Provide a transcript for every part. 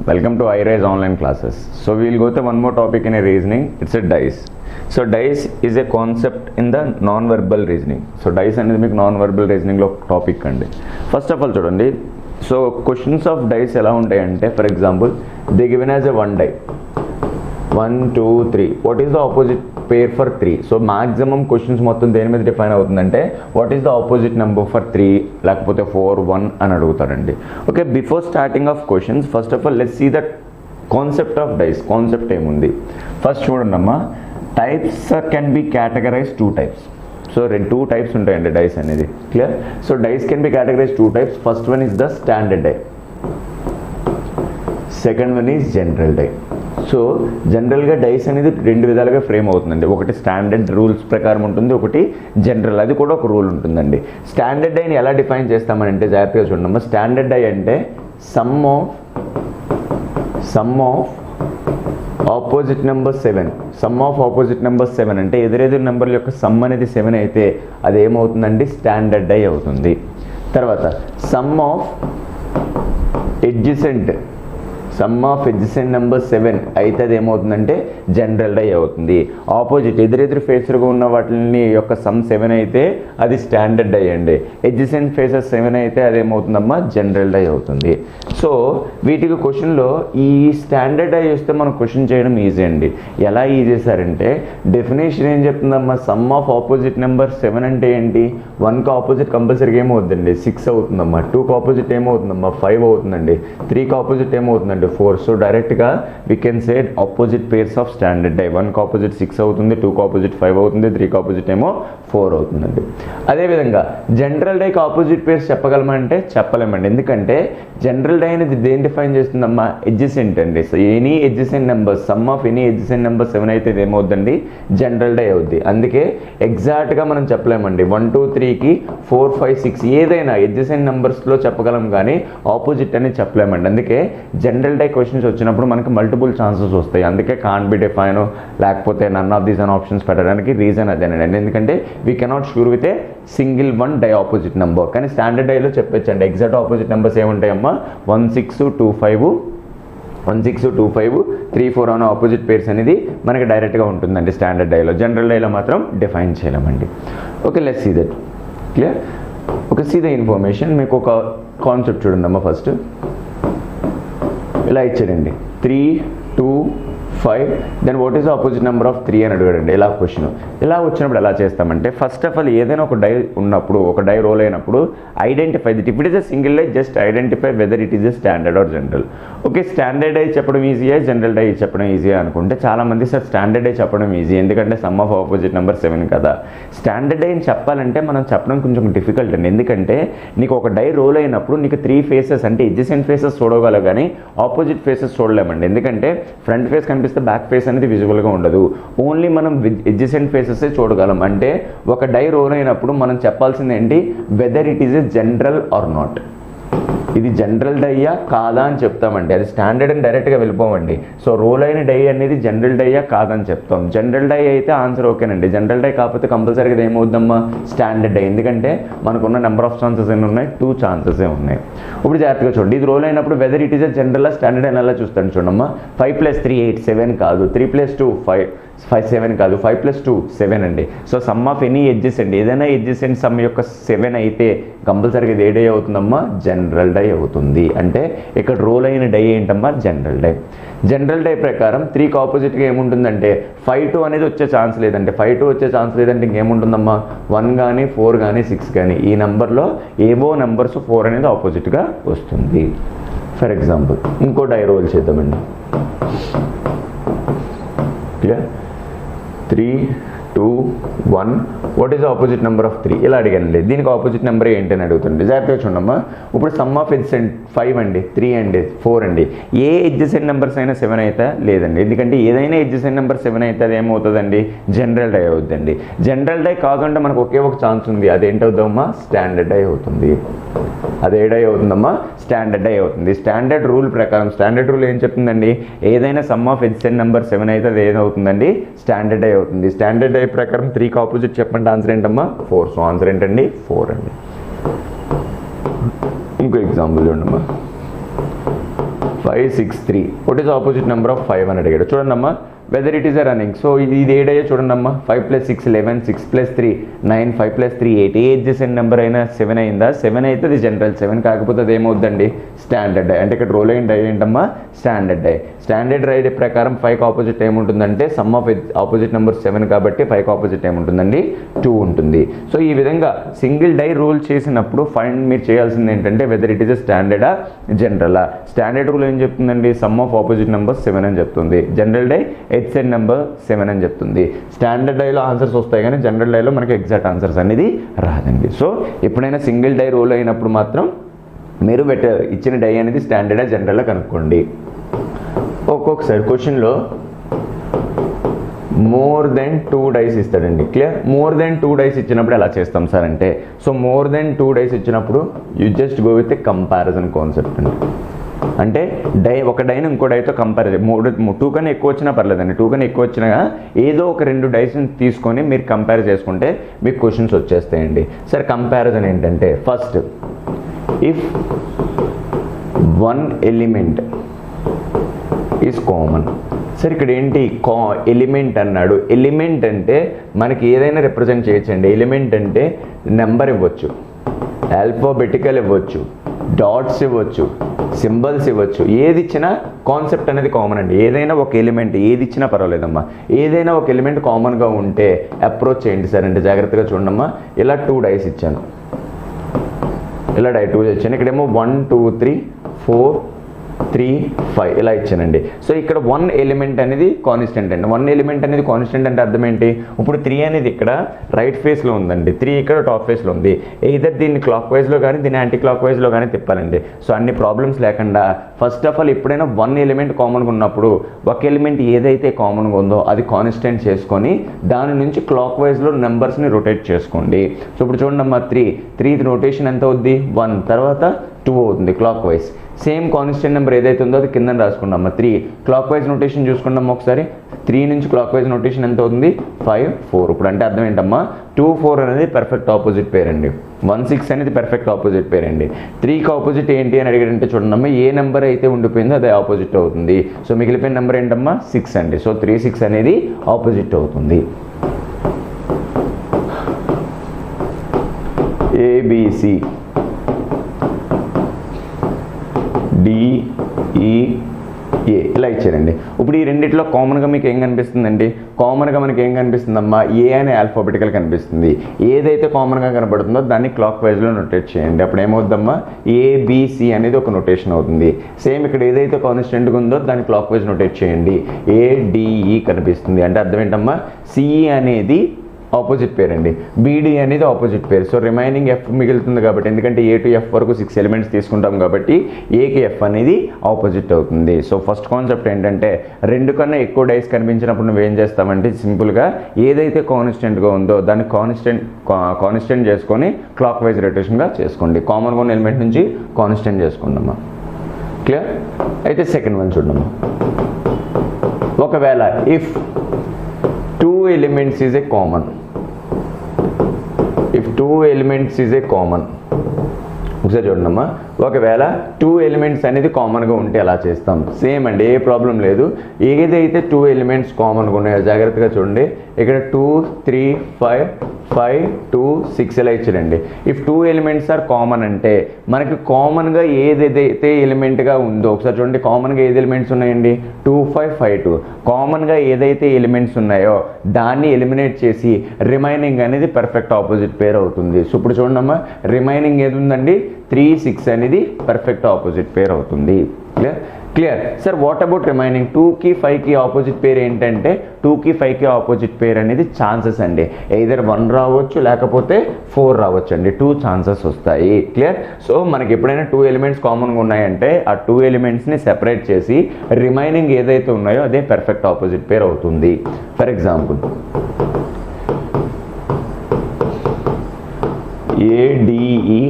Welcome to iRise online classes. So we will go to one more topic in a reasoning. It's a dice. So dice is a concept in the non-verbal reasoning. So dice అనేది మీకు non-verbal reasoning లో topic అండి. First of all చూడండి. So questions of dice ఎలా ఉంటాయంటే for example they given as a 1 die. 1 2 3. What is the opposite pair for 3? So maximum questions మొత్తం దేని మీద డిఫైన్ అవుతుందంటే what is the opposite number for 3 లేకపోతే 4 1 అని అడుగుతారండి. Okay, before starting of questions first of all let's see the concept of dice. Concept ఏముంది first చూడండి అమ్మా. Types can be categorize 2 types. So 2 types ఉంటాయండి డైస్ అనేది. Clear? So dice can be categorize 2 types. First one is the standard die, second one is general die. So జనరల్గా dice అనేది 2 విధాలుగా frame అవుతుందండి. ఒకటి స్టాండర్డ్ రూల్స్ ప్రకారం ఉంటుంది, ఒకటి జనరల్, అది కూడా ఒక రూల్ ఉంటుందండి. స్టాండర్డ్ డైని ఎలా డిఫైన్ చేస్తామని అంటే జాగ్రత్తగా చూడమ్మా. స్టాండర్డ్ డై అంటే some of opposite number 7. Some of opposite number 7 అంటే ఎదురెదురు నెంబర్ల యొక్క సమ్ అనేది 7 అయితే అది ఏమవుతుందండి? స్టాండర్డ్ డై అవుతుంది. తర్వాత సమ్ ఆఫ్ ఎడ్జసెంట్ నెంబర్ 7 అయితే అది ఏమవుతుందంటే జనరల్ డై అవుతుంది. ఆపోజిట్ ఎదురెదురు ఫేస్గా ఉన్న వాటిని యొక్క సమ్ 7 అయితే అది స్టాండర్డ్ డై అండి. ఎడ్జసెంట్ ఫేసెస్ 7 అయితే అది ఏమవుతుందమ్మా? జనరల్ డై అవుతుంది. సో వీటికి క్వశ్చన్లో ఈ స్టాండర్డ్ డై వస్తే మనం క్వశ్చన్ చేయడం ఈజీ అండి. ఎలా ఈజీ చేశారంటే డెఫినేషన్ ఏం చెప్తుందమ్మా? సమ్ ఆఫ్ ఆపోజిట్ నెంబర్ 7 అంటే ఏంటి? 1కి ఆపోజిట్ కంపల్సరీగా ఏమవుతుందండి? 6 అవుతుందమ్మా. 2కి ఆపోజిట్ ఏమవుతుందమ్మా? 5 అవుతుందండి. 3కి ఆపోజిట్ ఏమవుతుందండి? 4. సో డైరెక్ట్గా we can say opposite pairs of standard die. 1కి ఆపోజిట్ 6 అవుతుంది, 2కి ఆపోజిట్ 5 అవుతుంది, 3కి ఆపోజిట్ ఏమో 4 అవుతుందండి. అదేవిధంగా జనరల్ డైకి ఆపోజిట్ పేర్స్ చెప్పగలమంటే చెప్పలేమండి. ఎందుకంటే జనరల్ డై అనేది దేని డిఫైన్ చేస్తుందమ్మా? ఎడ్జసెంట్ అండి. So any adjacent number, some of any adjacent number 7 అయితే ఇది ఏమవుద్దండి? జనరల్ డై అవుద్ది. అందుకే ఎగ్జాక్ట్గా మనం చెప్పలేమండి 1 2 3కి 4 5 6 ఏదైనా ఎడ్జసెంట్ నెంబర్స్లో చెప్పగలం కానీ ఆపోజిట్ అని చెప్పలేమండి. అందుకే జనరల్ డై క్వశ్చన్స్ వచ్చినప్పుడు మనకి మల్టిపుల్ ఛాన్సెస్ వస్తాయి. అందుకే కాంట్ బి డిఫైన్ లేకపోతే నన్ ఆఫ్ దీస్ అన్ ఆప్షన్స్ పెట్టడానికి రీజన్ అదేనండి. ఎందుకంటే we cannot sure with a single 1 die opposite number. కానీ స్టాండర్డ్ డైలో చెప్పొచ్చండి ఎగ్జాక్ట్ ఆపోజిట్ నెంబర్స్ ఏముంటాయమ్మా? 1 6 2 5 3 4 అనే ఆపోజిట్ పేర్స్ అనేది మనకి డైరెక్ట్గా ఉంటుందండి స్టాండర్డ్ డైలో. జనరల్ డైలో మాత్రం డిఫైన్ చేయలేమండి. Okay, let's see that. Clear? Okay, see the information. మీకు ఒక కాన్సెప్ట్ చూడండి అమ్మా. ఫస్ట్ ఇలా ఇచ్చాడండి 3 2 5. Then what is the opposite number of 3 అని అడిగాడండి. ఇలా క్వశ్చన్ ఇలా వచ్చినప్పుడు ఎలా చేస్తామంటే ఫస్ట్ ఆఫ్ ఆల్ ఏదైనా ఒక డై ఉన్నప్పుడు, ఒక డై రోల్ అయినప్పుడు identify that. If it is a single die just identify whether it is a standard or general. Okay, standard die చెప్పడం ఈజీయా, జనరల్ డై చెప్పడం ఈజీయా అనుకుంటే చాలామంది సార్ స్టాండర్డ్ డై చెప్పడం ఈజీ ఎందుకంటే సమ్ ఆఫ్ ఆపోజిట్ నెంబర్ 7 కదా. స్టాండర్డ్ డై అని చెప్పాలంటే మనం చెప్పడం కొంచెం డిఫికల్ట్ అండి. ఎందుకంటే నీకు ఒక డై రోల్ అయినప్పుడు నీకు 3 ఫేసెస్ అంటే ఎడ్జసెంట్ ఫేసెస్ చూడగల కానీ ఆపోజిట్ ఫేసెస్ చూడలేమండి. ఎందుకంటే ఫ్రంట్ ఫేస్ కనిపిస్తే బ్యాక్ ఫేస్ అనేది విజువల్గా ఉండదు. ఓన్లీ మనం ఎడ్జసెంట్ ఫేసెస్ చూడగలం. అంటే ఒక డై రోల్ అయినప్పుడు మనం చెప్పాల్సింది ఏంటి? Whether it is a general or not. ఇది జనరల్ డైయా కాదా అని చెప్తామండి. అది స్టాండర్డ్ అని డైరెక్ట్గా వెళ్ళిపోమండి. సో రోల్ అయిన డై అనేది జనరల్ డైయా కాదని చెప్తాం. జనరల్ డై అయితే ఆన్సర్ ఓకేనండి. జనరల్ డై కాకపోతే కంపల్సరీగా ఏమవుద్దమ్మా? Standard die. ఎందుకంటే మనకున్న నెంబర్ ఆఫ్ ఛాన్సెస్ ఎన్ని ఉన్నాయి? 2 ఛాన్సెస్ ఉన్నాయి. ఇప్పుడు జాగ్రత్తగా చూడండి. ఇది రోల్ అయినప్పుడు weather it is a general standard అని ఎలా చూస్తాను చూడమ్మా. 5 + 3 8 7 కాదు. 3 + 2 5 7 కాదు. 5 + 2 7 అండి. So some of any adjacent ఏదైనా ఎడ్జసెంట్ సమ్ యొక్క 7 అయితే కంపల్సరీగా ఇది ఏ డై అవుతుందమ్మా? జనరల్ డై అవుతుంది. అంటే ఇక్కడ రోల్ అయిన డై ఏంటమ్మా? General die. జనరల్ డై ప్రకారం 3కి ఆపోజిట్గా ఏముంటుందంటే 5 2 అనేది వచ్చే ఛాన్స్ లేదంటే 5 2 వచ్చే ఛాన్స్ లేదంటే ఇంకేముంటుందమ్మా? 1 కానీ 4 కానీ 6 కానీ ఈ నెంబర్లో ఏవో నెంబర్స్ 4 అనేది ఆపోజిట్గా వస్తుంది. ఫర్ ఎగ్జాంపుల్ ఇంకో డై రోల్ చేద్దామండి. Clear? 3 2 1 what is opposite number of 3 ఇలా అడిగానండి. దీనికి ఆపోజిట్ నెంబర్ ఏంటి అని అడుగుతుంది. జాగ్రత్తగా చూడమ్మా. ఇప్పుడు సమ్ ఆఫ్ ఎడ్జసెంట్ 5 అండి, 3 అండి, 4 అండి. ఏ ఎడ్జసెంట్ నెంబర్స్ అయినా 7 అయితే లేదండి. ఎందుకంటే ఏదైనా ఎడ్జసెంట్ నెంబర్ 7 అయితే అది ఏమవుతుందండి? జనరల్ డై అవుతుందండి. జనరల్ డై కాకుండా మనకు ఒకే ఒక ఛాన్స్ ఉంది. అదేంటవుతుందమ్మా? స్టాండర్డ్ డై అవుతుంది. అది ఏ డై అవుతుందమ్మా? స్టాండర్డ్ డై అవుతుంది. స్టాండర్డ్ రూల్ ప్రకారం స్టాండర్డ్ రూల్ ఏం చెప్తుందండి? ఏదైనా సమ్ ఆఫ్ ఎడ్జసెంట్ నెంబర్ 7 అయితే అది ఏదవుతుందండి? స్టాండర్డ్ డై అవుతుంది. స్టాండర్డ్ డై ప్రకారం 3కి ఆపోజిట్ చెప్పండి ఆన్సర్ ఏంటమ్మా? 4. సో ఆన్సర్ ఏంటండి? 4 అండి. ఇంకో ఎగ్జాంపుల్ చూడమ్మా. 5 6 3 what is opposite number of 5 అని అడిగాడు. చూడండి అమ్మా weather it is a running. So ఇది ఏడయ్యో చూడండి అమ్మా 5 + 6 11 6 + 3 9 5 + 3 8 ఏ అడ్జసెంట్ నెంబర్ అయినా 7 అయిందా? 7 అయితే అది జనరల్ 7 కాకపోతే అది ఏమవుద్దండి స్టాండర్డ్ డై. అంటే ఇక్కడ రోల్ అయిన డై ఏంటమ్మా స్టాండర్డ్ డై. స్టాండర్డ్ డై ప్రకారం 5కి ఆపోజిట్ ఏముంటుందంటే సమ్ ఆఫ్ ఆపోజిట్ నెంబర్ 7 కాబట్టి 5కి ఆపోజిట్ ఏముంటుందండి 2 ఉంటుంది. సో ఈ విధంగా సింగిల్ డై రూల్ చేసినప్పుడు ఫైండ్ మీరు చేయాల్సింది ఏంటంటే వెదర్ ఇట్ ఈస్ ఎ స్టాండర్డా జనరలా. స్టాండర్డ్ రూల్ ఏం చెప్తుందండి సమ్ ఆఫ్ ఆపోజిట్ నెంబర్ 7 అని చెప్తుంది. జనరల్ డై హెచ్ఎన్ నెంబర్ 7 అని చెప్తుంది. స్టాండర్డ్ డైలో ఆన్సర్స్ వస్తాయి కానీ జనరల్ డైలో మనకి ఎగ్జాక్ట్ ఆన్సర్స్ అనేది రాదండి. సో ఎప్పుడైనా సింగిల్ డై రోల్ అయినప్పుడు మాత్రం మీరు ఇచ్చిన డై అనేది స్టాండర్డా జనరల్గా కనుక్కోండి. ఒక్కొక్కసారి క్వశ్చన్లో మోర్ దెన్ 2 డైస్ ఇస్తాడండి. క్లియర్? మోర్ దెన్ 2 డైస్ ఇచ్చినప్పుడు ఎలా చేస్తాం సార్ అంటే, సో మోర్ దెన్ 2 డైస్ ఇచ్చినప్పుడు you just go with a comparison concept అండి. అంటే ఒక డైని ఇంకో డైతో కంపేర్ 2 కన్నా ఎక్కువ వచ్చినా పర్లేదండి. 2 కన్నా ఎక్కువ వచ్చినా ఏదో ఒక 2 డైస్ని తీసుకొని మీరు కంపేర్ చేసుకుంటే మీకు క్వశ్చన్స్ వచ్చేస్తాయండి. సరే కంపారిజన్ ఏంటంటే first if 1 element is common. సరే ఇక్కడ ఏంటి ఎలిమెంట్ అన్నాడు. ఎలిమెంట్ అంటే మనకి ఏదైనా రిప్రజెంట్ చేయొచ్చండి. ఎలిమెంట్ అంటే నెంబర్ ఇవ్వచ్చు, ఆల్ఫాబెటికల్ ఇవ్వచ్చు, డాట్స్ ఇవ్వచ్చు, సింబల్స్ ఇవ్వచ్చు. ఏది ఇచ్చినా కాన్సెప్ట్ అనేది కామన్ అండి. ఏదైనా ఒక ఎలిమెంట్ ఏది ఇచ్చినా పర్వాలేదమ్మా. ఏదైనా ఒక ఎలిమెంట్ కామన్గా ఉంటే అప్రోచ్ చేయండి సార్ అంటే జాగ్రత్తగా చూడమ్మా. ఇలా 2 డైస్ ఇచ్చాను, ఇలా డై 2 ఇచ్చాను. ఇక్కడేమో 1 2 3 4 3 5 ఇలా ఇచ్చానండి. సో ఇక్కడ 1 ఎలిమెంట్ అనేది కాన్స్టెంట్ అండి. 1 ఎలిమెంట్ అనేది కాన్స్టెంట్ అంటే అర్థం ఏంటి? ఇప్పుడు 3 అనేది ఇక్కడ రైట్ ఫేస్లో ఉందండి, 3 ఇక్కడ టాప్ ఫేస్లో ఉంది. ఎయిదర్ దీన్ని క్లాక్ వైజ్లో కానీ దీన్ని యాంటీ క్లాక్ వైజ్లో కానీ తిప్పాలండి. సో అన్ని ప్రాబ్లమ్స్ లేకుండా ఫస్ట్ ఆఫ్ ఆల్ ఎప్పుడైనా 1 ఎలిమెంట్ కామన్గా ఉన్నప్పుడు ఒక ఎలిమెంట్ ఏదైతే కామన్గా ఉందో అది కాన్స్టెంట్ చేసుకొని దాని నుంచి క్లాక్ వైజ్లో నెంబర్స్ని రొటేట్ చేసుకోండి. సో ఇప్పుడు చూడండి అమ్మా 3 రొటేషన్ ఎంత అవుద్ది 1, తర్వాత 2 అవుతుంది clock wise. Same constant number ఏదైతే ఉందో అది కింద రాసుకున్నామా 3. క్లాక్ వైజ్ నోటేషన్ చూసుకున్నాము ఒకసారి. 3 నుంచి క్లాక్ వైజ్ నోటేషన్ ఎంత అవుతుంది 5 4. ఇప్పుడు అంటే అర్థం ఏంటమ్మా 2 4 అనేది పర్ఫెక్ట్ ఆపోజిట్ పేర్ అండి. 1 6 అనేది పర్ఫెక్ట్ ఆపోజిట్ పేర్ అండి. 3కి ఆపోజిట్ ఏంటి అని అడిగాడంటే చూడండి ఏ నెంబర్ అయితే ఉండిపోయిందో అదే ఆపోజిట్ అవుతుంది. సో మిగిలిపోయిన నెంబర్ ఏంటమ్మా 6 అండి. సో 3 6 అనేది ఆపోజిట్ అవుతుంది. ఏబిసి డిఈఏ ఇలా ఇచ్చారండి. ఇప్పుడు ఈ రెండిట్లో కామన్గా మీకు ఏం కనిపిస్తుందండి? కామన్గా మనకి ఏం కనిపిస్తుందమ్మా ఏ అనే ఆల్ఫాబెటికల్ కనిపిస్తుంది. ఏదైతే కామన్గా కనబడుతుందో దాన్ని క్లాక్ వైజ్లో నోటేట్ చేయండి. అప్పుడు ఏమవుద్దమ్మా ఏబిసి అనేది ఒక నోటేషన్ అవుతుంది. సేమ్ ఇక్కడ ఏదైతే కాన్స్టెంట్గా ఉందో దాన్ని క్లాక్ వైజ్ నోటేట్ చేయండి. ఏడిఈ కనిపిస్తుంది. అంటే అర్థం ఏంటమ్మా సిఈ అనేది ఆపోజిట్ పేర్ అండి, బీడీ అనేది ఆపోజిట్ పేర్. సో రిమైనింగ్ ఎఫ్ మిగులుతుంది కాబట్టి, ఎందుకంటే ఏ టు ఎఫ్ వరకు 6 ఎలిమెంట్స్ తీసుకుంటాం కాబట్టి ఏకి ఎఫ్ అనేది ఆపోజిట్ అవుతుంది. సో ఫస్ట్ కాన్సెప్ట్ ఏంటంటే 2 కన్నా ఎక్కువ డైస్ కనిపించినప్పుడు నువ్వు ఏం చేస్తామంటే సింపుల్గా ఏదైతే కాన్స్టెంట్గా ఉందో దాన్ని కాన్స్టెంట్ చేసుకొని క్లాక్ వైజ్ రొటేషన్గా చేసుకోండి. కామన్గా ఉన్న ఎలిమెంట్ నుంచి కాన్స్టెంట్ చేసుకోండమ్మా. క్లియర్? అయితే సెకండ్ వన్ చూడమ్మా. ఒకవేళ if 2 elements is a common, if 2 elements is a common, ఒకసారి చూడమ్మా. ఒకవేళ 2 ఎలిమెంట్స్ అనేది కామన్గా ఉంటే ఎలా చేస్తాం? సేమ్ అండి, ఏ ప్రాబ్లం లేదు. ఏదైతే 2 ఎలిమెంట్స్ కామన్గా ఉన్నాయో జాగ్రత్తగా చూడండి. ఇక్కడ 2 3 5 5 2 6 ఇలా ఇచ్చారండి. ఇఫ్ 2 ఎలిమెంట్స్ ఆర్ కామన్ అంటే మనకి కామన్గా ఏదైతే ఎలిమెంట్గా ఉందో ఒకసారి చూడండి. కామన్గా ఏది ఎలిమెంట్స్ ఉన్నాయండి 2 5 5 2. కామన్గా ఏదైతే ఎలిమెంట్స్ ఉన్నాయో దాన్ని ఎలిమినేట్ చేసి రిమైనింగ్ అనేది పర్ఫెక్ట్ ఆపోజిట్ పేర్ అవుతుంది. సో ఇప్పుడు చూడమ్మా రిమైనింగ్ ఏది ఉందండి 3 6 అనేది పర్ఫెక్ట్ ఆపోజిట్ పేర్ అవుతుంది. Clear sir? What about remaining 2కి 5కి ఆపోజిట్ పేర్ ఏంటంటే 2కి 5కి ఆపోజిట్ పేర్ అనేది ఛాన్సెస్ అండి. ఎయిదర్ 1 రావచ్చు లేకపోతే 4 రావచ్చు అండి. 2 ఛాన్సెస్ వస్తాయి. క్లియర్? సో మనకి ఎప్పుడైనా 2 ఎలిమెంట్స్ కామన్గా ఉన్నాయంటే ఆ 2 ఎలిమెంట్స్ని సెపరేట్ చేసి రిమైనింగ్ ఏదైతే ఉన్నాయో అదే పర్ఫెక్ట్ ఆపోజిట్ పేర్ అవుతుంది. ఫర్ ఎగ్జాంపుల్ ఏడిఈ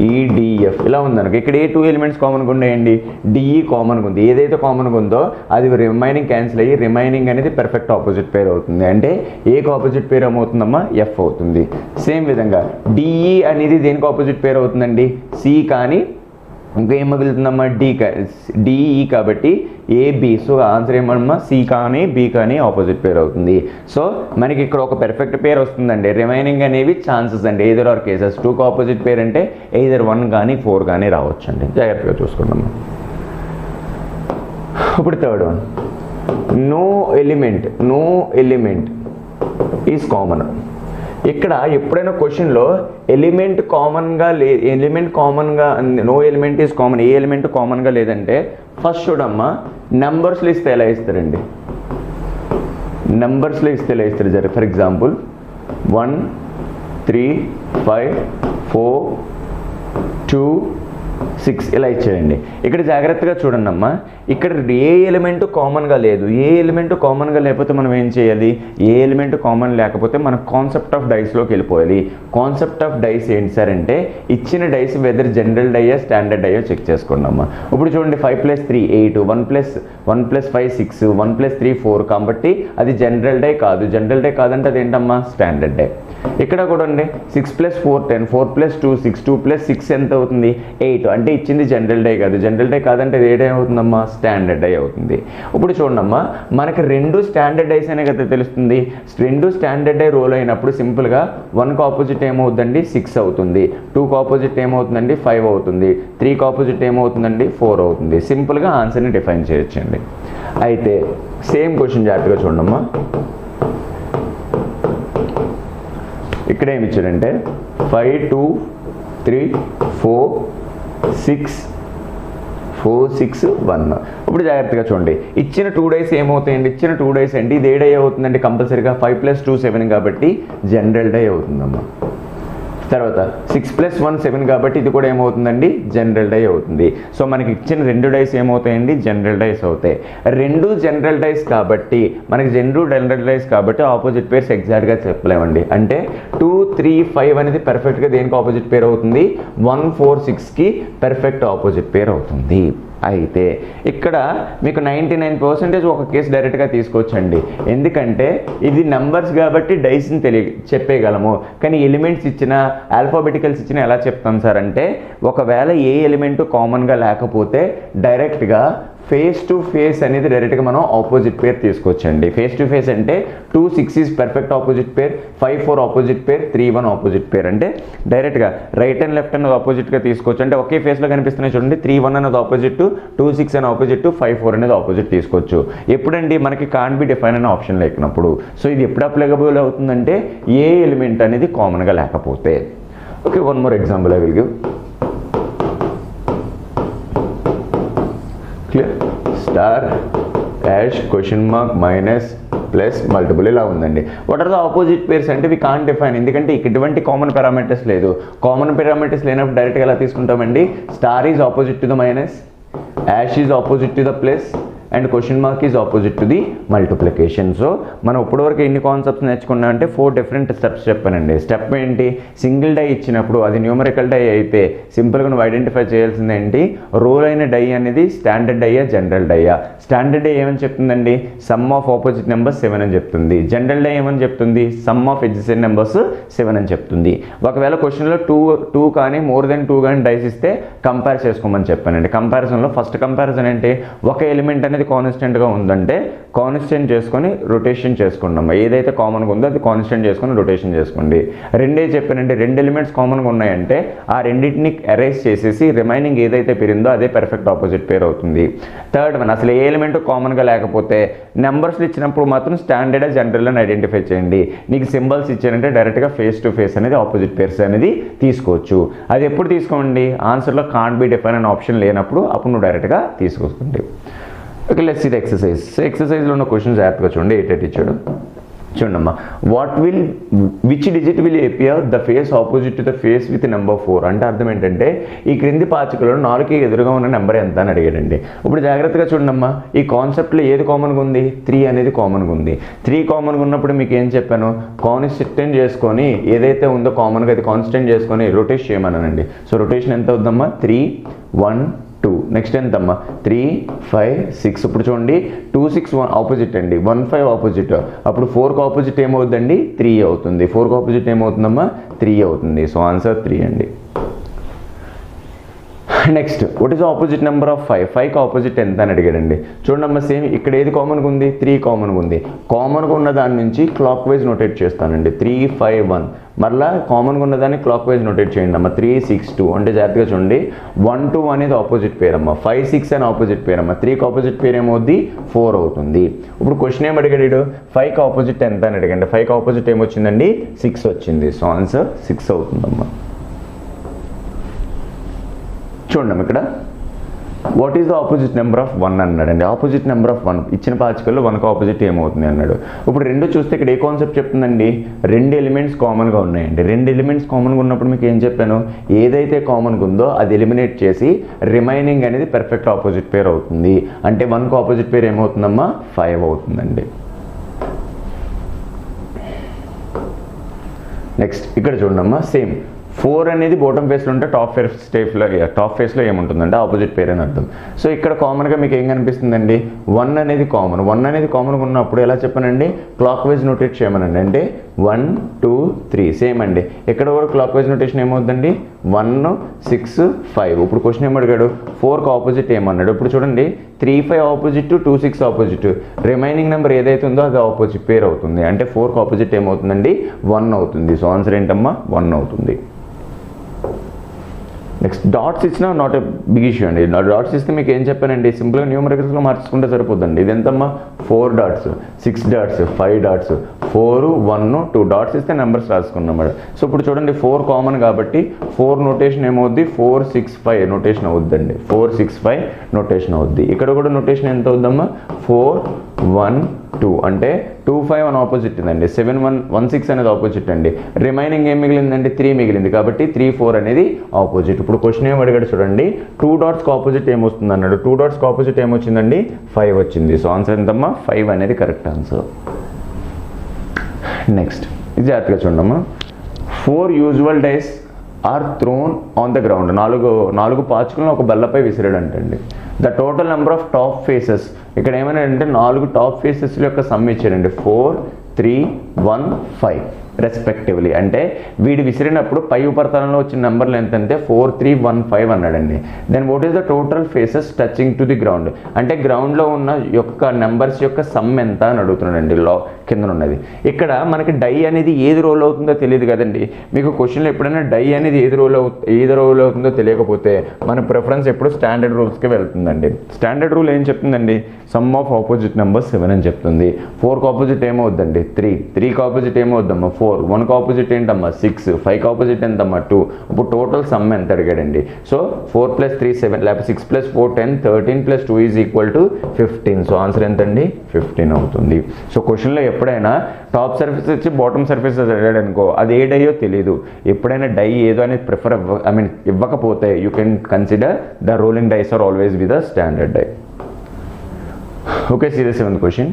ఈడిఎఫ్ ఇలా ఉందనుకో. ఇక్కడ ఏ 2 ఎలిమెంట్స్ కామన్గా ఉన్నాయండి డిఈ కామన్గా ఉంది. ఏదైతే కామన్గా ఉందో అది రిమైనింగ్ క్యాన్సిల్ అయ్యి రిమైనింగ్ అనేది పర్ఫెక్ట్ ఆపోజిట్ పేర్ అవుతుంది. అంటే ఏకి ఆపోజిట్ పేర్ ఏమవుతుందమ్మా ఎఫ్ అవుతుంది. సేమ్ విధంగా డిఈ అనేది దేనికి ఆపోజిట్ పేర్ అవుతుందండి సి కానీ ఇంకేం మిగులుతుందమ్మా డిఈ కాబట్టి ఏబి. సో ఆన్సర్ ఏమమ్మా సి కానీ బి కానీ ఆపోజిట్ పేర్ అవుతుంది. సో మనకి ఇక్కడ ఒక పెర్ఫెక్ట్ పేర్ వస్తుందండి. రిమైనింగ్ అనేవి ఛాన్సెస్ అండి, ఎయిదర్ ఆర్ కేసెస్. 2కి ఆపోజిట్ పేర్ అంటే ఎయిదర్ 1 కానీ 4 కానీ రావచ్చు అండి, జాగ్రత్తగా చూసుకున్నాము. ఇప్పుడు third one, no element is common. ఇక్కడ ఎప్పుడైనా క్వశ్చన్లో ఎలిమెంట్ కామన్గా no element is common, a element కామన్గా లేదంటే ఫస్ట్ చూడమ్మా నెంబర్స్లో ఇస్తే ఎలా ఇస్తారండి, నెంబర్స్లో ఇస్తే ఎలా ఇస్తారు జర. ఫర్ ఎగ్జాంపుల్ 1 3 5 4 2 6 ఇలా ఇచ్చాడండి. ఇక్కడ జాగ్రత్తగా చూడండి అమ్మా, ఇక్కడ ఏ ఎలిమెంట్ కామన్గా లేదు. ఏ ఎలిమెంట్ కామన్గా లేకపోతే మనం ఏం చేయాలి, ఏ ఎలిమెంట్ కామన్ లేకపోతే మన కాన్సెప్ట్ ఆఫ్ డైస్లోకి వెళ్ళిపోవాలి. కాన్సెప్ట్ ఆఫ్ డైస్ ఏంటి సార్ అంటే ఇచ్చిన డైస్ వెదర్ జనరల్ డైయా స్టాండర్డ్ డైయా చెక్ చేసుకోండి అమ్మా. ఇప్పుడు చూడండి 5 + 3 8, 1 + 5 6, 1 + 3 4 కాబట్టి అది జనరల్ డై కాదు. జనరల్ డై కాదంటే అదేంటమ్మా స్టాండర్డ్ డై. ఇక్కడ కూడా అండి 6 + 4 10, 4 + 2 6, 2 + 6 ఎంత అవుతుంది 8, అంటే ఇచ్చింది జనరల్ డై కాదు. జనరల్ డై కాదంటే అది ఏ డై అవుతుందమ్మా స్టాండర్డ్ డై అవుతుంది. ఇప్పుడు చూడమ్మా మనకి 2 స్టాండర్డ్ డైస్ అనే కదా తెలుస్తుంది. 2 స్టాండర్డ్ డై రోల్ అయినప్పుడు సింపుల్గా 1కి ఆపోజిట్ ఏమవుతుందండి 6 అవుతుంది, 2కి ఆపోజిట్ ఏమవుతుందండి 5 అవుతుంది, 3కి ఆపోజిట్ ఏమవుతుందండి 4 అవుతుంది. సింపుల్గా ఆన్సర్ని డిఫైన్ చేయొచ్చండి. అయితే సేమ్ క్వశ్చన్ జాగ్రత్తగా చూడమ్మా. ఇక్కడ ఏమి ఇచ్చాడంటే 5 2 3 4 6 4 6 1. ఇప్పుడు జాగ్రత్తగా చూడండి, ఇచ్చిన 2 డైస్ ఏమవుతాయండి, ఇచ్చిన 2 డైస్ అండి ఇది ఏ డై అవుతుందండి కంపల్సరీగా 5 + 2 7 కాబట్టి జనరల్ డై అవుతుందమ్మా. తర్వాత 6 + 1 7 కాబట్టి ఇది కూడా ఏమవుతుందండి జనరల్ డై అవుతుంది. సో మనకి ఇచ్చిన 2 డైస్ ఏమవుతాయండి జనరల్ డైస్ అవుతాయి. 2 జనరల్ డైస్ కాబట్టి మనకి 2 జనరల్ డైస్ కాబట్టి ఆపోజిట్ పేర్స్ ఎగ్జాక్ట్గా చెప్పలేమండి. అంటే 2 3 5 అనేది పర్ఫెక్ట్గా దేనికి ఆపోజిట్ పేర్ అవుతుంది 1 4 6కి పర్ఫెక్ట్ ఆపోజిట్ పేర్ అవుతుంది. అయితే ఇక్కడ మీకు 99% ఒక కేసు డైరెక్ట్గా తీసుకోవచ్చండి. ఎందుకంటే ఇది నెంబర్స్ కాబట్టి డైస్ని చెప్పేయగలము, కానీ ఎలిమెంట్స్ ఇచ్చిన ఆల్ఫాబెటికల్స్ ఇచ్చిన ఎలా చెప్తాం సార్ అంటే ఒకవేళ ఏ ఎలిమెంట్ కామన్గా లేకపోతే డైరెక్ట్గా ఫేస్ టు ఫేస్ అనేది డైరెక్ట్గా మనం ఆపోజిట్ పేర్ తీసుకోవచ్చండి. ఫేస్ టు ఫేస్ అంటే 2 6 is perfect opposite pair, 5 4 opposite pair, 3 1 opposite pair. అంటే డైరెక్ట్గా రైట్ అండ్ లెఫ్ట్ అనేది ఆపోజిట్గా తీసుకోవచ్చు. అంటే ఒకే ఫేస్లో కనిపిస్తున్నాయి చూడండి, 3 1 అనేది ఆపోజిట్, 2 6 అనే ఆపోజిట్, 5 4 అనేది ఆపోజిట్ తీసుకోవచ్చు. ఎప్పుడండి మనకి కాన్ బి డిఫైన్ అనే ఆప్షన్ లేకున్నప్పుడు. సో ఇది ఎప్పుడు అప్లికబుల్ అవుతుందంటే ఏ ఎలిమెంట్ అనేది కామన్గా లేకపోతే. Okay, one more example I will give. Clear, star dash question mark minus plus multiple ఇలా ఉందండి. What are the opposite pairs అంటే వి కాంట్ డిఫైన్, ఎందుకంటే ఇటువంటి కామన్ పారామీటర్స్ లేదు. కామన్ పారామీటర్స్ లేనప్పుడు డైరెక్ట్గా ఎలా తీసుకుంటామండి, star is opposite to the minus, hash is opposite to the plus and question mark is opposite to the multiplication. So మనం ఇప్పటివరకు ఎన్ని కాన్సెప్ట్స్ నేర్చుకున్నా అంటే 4 డిఫరెంట్ స్టెప్స్ చెప్పానండి. స్టెప్ ఏంటి, సింగిల్ డై ఇచ్చినప్పుడు అది న్యూమరికల్ డై అయితే సింపుల్గా నువ్వు ఐడెంటిఫై చేయాల్సింది ఏంటి, రోల్ అయిన డై అనేది స్టాండర్డ్ డైయా జనరల్ డైయా. స్టాండర్డ్ డై ఏమని చెప్తుందండి, సమ్ ఆఫ్ ఆపోజిట్ నెంబర్స్ 7 అని చెప్తుంది. జనరల్ డై ఏమని చెప్తుంది, సమ్ ఆఫ్ ఎడ్జసెంట్ నెంబర్స్ 7 అని చెప్తుంది. ఒకవేళ క్వశ్చన్లో 2 కానీ మోర్ దెన్ 2 కానీ డైస్ ఇస్తే కంపేర్ చేసుకోమని చెప్పానండి. కంపారిజన్లో ఫస్ట్ కంపారిజన్ అంటే ఒక ఎలిమెంట్ అనేది కాన్స్టెంట్గా ఉందంటే కాన్స్టెంట్ చేసుకొని రొటేషన్ చేసుకోండి అమ్మా. ఏదైతే కామన్గా ఉందో అది కాన్స్టెంట్ చేసుకొని రొటేషన్ చేసుకోండి. రెండే చెప్పానంటే 2 ఎలిమెంట్స్ కామన్గా ఉన్నాయంటే ఆ రెండింటిని ఎరేస్ చేసేసి రిమైనింగ్ ఏదైతే పేరుందో అదే పర్ఫెక్ట్ ఆపోజిట్ పేర్ అవుతుంది. థర్డ్ వన్, అసలు ఏ ఎలిమెంట్ కామన్గా లేకపోతే నెంబర్స్లు ఇచ్చినప్పుడు మాత్రం స్టాండర్డ్ జనరల్ అని ఐడెంటిఫై చేయండి. నీకు సింబల్స్ ఇచ్చారంటే డైరెక్ట్గా ఫేస్ టు ఫేస్ అనేది ఆపోజిట్ పేర్స్ అనేది తీసుకోవచ్చు. అది ఎప్పుడు తీసుకోండి, ఆన్సర్లో కాంట్ బి డిఫైన్ అనే ఆప్షన్ లేనప్పుడు అప్పుడు నువ్వు డైరెక్ట్గా తీసుకోండి. Okay, let's see the exercise. So ఎక్సర్సైజ్లో ఉన్న క్వశ్చన్స్ జాగ్రత్తగా చూడండి. ఎయిట్ ఇచ్చాడు చూడమ్మా. Which digit will appear the face opposite to the face with number 4 అంటే అర్థం ఏంటంటే ఈ క్రింది పాచికలో 4కి ఎదురుగా ఉన్న నెంబర్ ఎంత అని అడిగాడండి. ఇప్పుడు జాగ్రత్తగా చూడమ్మా, ఈ కాన్సెప్ట్లో ఏది కామన్గా ఉంది, 3 అనేది కామన్గా ఉంది. 3 కామన్గా ఉన్నప్పుడు మీకు ఏం చెప్పాను, కాన్స్టెంట్ చేసుకొని ఏదైతే ఉందో కామన్గా అది కాన్స్టెంట్ చేసుకొని రొటేట్ చేయమన్నానండి. సో రొటేషన్ ఎంత అవుద్దమ్మా, 3 1 2. నెక్స్ట్ ఎంతమ్మా, 3 5 6. ఇప్పుడు చూడండి 2 6 1 ఆపోజిట్ అండి, 1 5 ఆపోజిట్. అప్పుడు 4కి ఆపోజిట్ ఏమవుతుందండి 3 అవుతుంది. 4కి ఆపోజిట్ ఏమవుతుందమ్మా 3 అవుతుంది. సో ఆన్సర్ 3 అండి. Next what is opposite number of 5? 5కి ఆపోజిట్ ఎంత అని అడిగాడండి. చూడండి సేమ్ ఇక్కడ ఏది కామన్గా ఉంది? 3 కామన్గా ఉంది. కామన్గా ఉన్న దాని నుంచి క్లాక్ వైజ్ నోటేట్ చేస్తానండి. 3 5 1 మరలా కామన్గా ఉన్నదాన్ని క్లాక్ వైజ్ నోటేట్ చేయండి అమ్మ. 3 6 2 అంటే జాగ్రత్తగా చూడండి. 1 2 అనేది ఆపోజిట్ పేరు అమ్మ. 5 6 అని ఆపోజిట్ పేరు అమ్మ. 3కి ఆపోజిట్ పేరు ఏమవుద్ది? 4 అవుతుంది. ఇప్పుడు క్వశ్చన్ ఏం అడిగాడు? 5కి ఆపోజిట్ ఎంత అని అడిగండి. 5కి ఆపోజిట్ ఏమొచ్చిందండి? 6 వచ్చింది. సో ఆన్సర్ 6 అవుతుందమ్మా. చూడండి ఇక్కడ what is the opposite number of 1 అన్నాడండి. ఆపోజిట్ నెంబర్ ఆఫ్ 1 ఇచ్చిన పాచికల్లో 1కి ఆపోజిట్ ఏమవుతుంది అన్నాడు. ఇప్పుడు రెండు చూస్తే ఇక్కడ ఏ కాన్సెప్ట్ చెప్తుందండి? 2 ఎలిమెంట్స్ కామన్గా ఉన్నాయండి. 2 ఎలిమెంట్స్ కామన్గా ఉన్నప్పుడు మీకు ఏం చెప్పాను? ఏదైతే కామన్గా ఉందో అది ఎలిమినేట్ చేసి రిమైనింగ్ అనేది పర్ఫెక్ట్ ఆపోజిట్ పేర్ అవుతుంది. అంటే 1కి ఆపోజిట్ పేర్ ఏమవుతుందమ్మా? 5 అవుతుందండి. నెక్స్ట్ ఇక్కడ చూడమ్మా సేమ్ 4 అనేది బాటమ్ ఫేస్లో ఉంటే టాప్ ఫేస్లో ఏముంటుందంటే ఆపోజిట్ పేర్ అని అర్థం. సో ఇక్కడ కామన్గా మీకు ఏం కనిపిస్తుందండి? 1 అనేది కామన్. 1 అనేది కామన్గా ఉన్నప్పుడు ఎలా చెప్పానండి? క్లాక్ వైజ్ నోటేట్ చేయమనండి. అంటే 1 2 3 సేమ్ అండి. ఇక్కడ కూడా క్లాక్ వైజ్ నోటేషన్ ఏమవుతుందండి? 1 6 5. ఇప్పుడు క్వశ్చన్ ఏమడిగాడు? 4కి ఆపోజిట్ ఏమన్నాడు? ఇప్పుడు చూడండి 3 5 ఆపోజిట్ 2 6 ఆపోజిట్. రిమైనింగ్ నెంబర్ ఏదైతే ఉందో అది ఆపోజిట్ పేర్ అవుతుంది. అంటే 4కి ఆపోజిట్ ఏమవుతుందండి? 1 అవుతుంది. సో ఆన్సర్ ఏంటమ్మా? 1 అవుతుంది. నెక్స్ట్ డాట్స్ ఇచ్చినా నాట్ ఎ బిగ్ ఇష్యూ అండి. డాట్స్ ఇస్తే మీకు ఏం చెప్పానండి? సింపుల్గా న్యూమరికల్స్లో మార్చుకుంటే సరిపోద్దండి. ఇది ఎంతమ్మా? 4 డాట్స్ 6 డాట్స్ 5 డాట్స్ 4 1 2 డాట్స్ ఇస్తే నెంబర్స్ రాసుకున్నాం. సో ఇప్పుడు చూడండి 4 కామన్ కాబట్టి 4 నోటేషన్ ఏమవుద్ది? 4 6 5 నోటేషన్ అవుద్దండి. 4 6 5 నోటేషన్ అవుద్ది. ఇక్కడ కూడా నోటేషన్ ఎంత అవుద్దమ్మా? 4 1 2 అంటే 2 5 అని ఆపోజిట్ అండి. 7 1 1 6 అనేది ఆపోజిట్ అండి. రిమైనింగ్ ఏం మిగిలిందండి? 3 మిగిలింది కాబట్టి 3 4 అనేది ఆపోజిట్. ఇప్పుడు క్వశ్చన్ ఏం అడిగాడు చూడండి. 2 డాట్స్కి ఆపోజిట్ ఏమొస్తుంది అన్నాడు. 2 డాట్స్కి ఆపోజిట్ ఏమొచ్చిందండి? 5 వచ్చింది. సో ఆన్సర్ ఎంతమ్మా? 5 అనేది కరెక్ట్ ఆన్సర్. నెక్స్ట్ ఇది జాగ్రత్తగా చూడమ్మా. 4 usual dice are thrown on the ground. 4 పాచుకులను ఒక బల్లపై విసిరాడంటండి. The total number of top faces ఇక్కడ ఏమైనాడంటే 4 టాప్ ఫేసెస్ యొక్క సమ్ ఇచ్చాడండి. 4 3 1 5 రెస్పెక్టివ్లీ. అంటే వీడు విసిరినప్పుడు పై ఉపరితలంలో వచ్చిన నెంబర్లు ఎంతంటే 4 3 1 5 అన్నాడండి. Then what is the total faces touching to the ground? అంటే గ్రౌండ్లో ఉన్న యొక్క నెంబర్స్ యొక్క సమ్ ఎంత అని అడుగుతున్నాడండి. కింద ఉన్నది. ఇక్కడ మనకి డై అనేది ఏది రోల్ అవుతుందో తెలియదు కదండి. మీకు క్వశ్చన్లో ఎప్పుడైనా డై అనేది ఏది రోల్ అవుతుందో తెలియకపోతే మన ప్రిఫరెన్స్ ఎప్పుడు స్టాండర్డ్ రూల్స్కి వెళ్తుందండి. స్టాండర్డ్ రూల్ ఏం చెప్తుందండి? సమ్ ఆఫ్ ఆపోజిట్ నెంబర్ 7 అని చెప్తుంది. 4కి ఆపోజిట్ ఏమవుద్దండి? 3. 3కి ఆపోజిట్ ఏమవుద్దమ్మా? 4. 1కి ఆపోజిట్ ఏంటమ్మా? 6. 5కి ఆపోజిట్ ఎంతమ్మా? 2. ఇప్పుడు టోటల్ సమ్ ఎంత అడిగాడండి? సో 4 + 3 7 లేకపోతే 6 + 4 10 13 + 2 = 15. సో ఆన్సర్ ఎంతండి? 15 అవుతుంది. సో క్వశ్చన్లో ఎప్పుడైనా టాప్ సర్ఫేస్ వచ్చి బాటమ్ సర్ఫేస్ అడిగాడు అనుకో, అది ఏ డైయో తెలియదు. ఎప్పుడైనా డై ఏదో అనేది ఇవ్వకపోతే you can consider the rolling dice are always with the standard die. Okay, see the 7th question.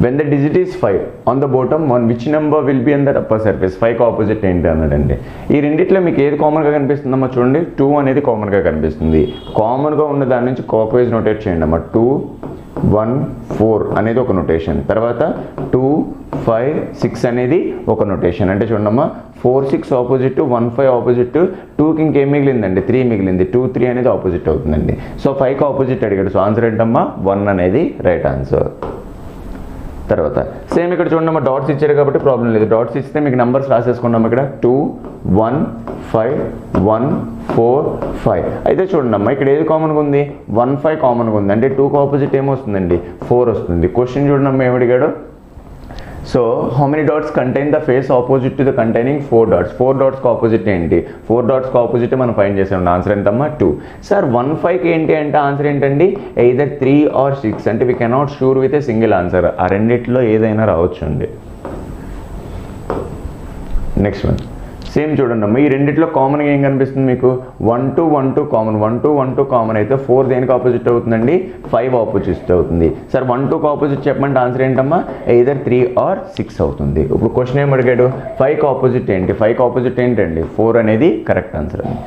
When the digit is 5 on the bottom one, which number will be on the upper surface? 5కి opposite ఏంటి అన్నాడండి. ఈ రెండిట్లో మీకు ఏది కామన్గా కనిపిస్తుందమ్మా? చూడండి 2 అనేది కామన్గా కనిపిస్తుంది. కామన్గా ఉన్న దాని నుంచి క్లాక్ వైజ్ నోటేట్ చేయండి అమ్మా. 2 1 4 అనేది ఒక నోటేషన్. తర్వాత 2 5 6 అనేది ఒక నోటేషన్. అంటే చూడమ్మా 4 6 ఆపోజిట్ 1 5 ఆపోజిట్ 2కి ఇంకేం మిగిలిందండి? 3 మిగిలింది. 2 3 అనేది ఆపోజిట్ అవుతుందండి. సో 5కి ఆపోజిట్ అడిగాడు. సో ఆన్సర్ ఏంటమ్మా? 1 అనేది రైట్ ఆన్సర్. తర్వాత సేమ్ ఇక్కడ చూడమ్మా డాట్స్ ఇచ్చారు కాబట్టి ప్రాబ్లం లేదు. డాట్స్ ఇస్తే మీకు నెంబర్స్ రాసేసుకున్నాం. ఇక్కడ 2 1 5 1 4 5. అయితే చూడండి ఇక్కడ ఏది కామన్గా ఉంది? 1 5 కామన్గా ఉంది. అంటే 2కి ఆపోజిట్ ఏమొస్తుందండి? 4 వస్తుంది. క్వశ్చన్ చూడమ్మా ఏమడిగాడు? So how many dots contain the face opposite to the containing 4 dots? 4 డాట్స్కి ఆపోజిట్ ఏంటి? 4 డాట్స్కి ఆపోజిట్ మనం ఫైండ్ చేసాం. ఆన్సర్ ఎంతమ్మా? 2. సార్ 1 5కి ఏంటి అంటే ఆన్సర్ ఏంటండి? Either 3 or 6. అంటే we cannot sure with a single answer. ఆ రెండిట్లో ఏదైనా రావచ్చు అండి. నెక్స్ట్ వన్ సేమ్ చూడండి అమ్మా. ఈ రెండిట్లో కామన్గా ఏం కనిపిస్తుంది మీకు? 1 2 1 2 కామన్. 1 2 1 2 కామన్ అయితే 4 దేనికి ఆపోజిట్ అవుతుందండి? 5 ఆపోజిట్ అవుతుంది. సార్ 1 2కి ఆపోజిట్ చెప్పమంటే ఆన్సర్ ఏంటమ్మా? ఎయిదర్ 3 or 6 అవుతుంది. ఇప్పుడు క్వశ్చన్ ఏం అడిగాడు? 5కి ఆపోజిట్ ఏంటి? 5కి ఆపోజిట్ ఏంటండి? 4 అనేది కరెక్ట్ ఆన్సర్ అండి.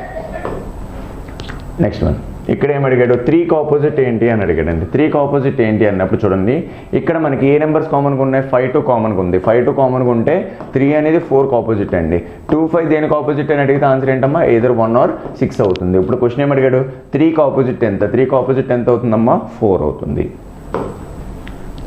నెక్స్ట్ వన్ ఇక్కడ ఏం అడిగాడు 3కి ఆపోజిట్ ఏంటి అని అడిగాడండి. 3కి ఆపోజిట్ ఏంటి అన్నప్పుడు చూడండి ఇక్కడ మనకి ఏ నెంబర్స్ కామన్గా ఉన్నాయి 5 2 కామన్గా ఉంది. 5 2 కామన్గా ఉంటే 3 అనేది 4కి ఆపోజిట్ అండి. 2 5 దేనికి ఆపోజిట్ అని అడిగితే ఆన్సర్ ఏంటమ్మా either 1 or 6 అవుతుంది. ఇప్పుడు క్వశ్చన్ ఏం అడిగాడు 3కి ఆపోజిట్ ఎంత, 3కి ఆపోజిట్ ఎంత అవుతుందమ్మా 4 అవుతుంది.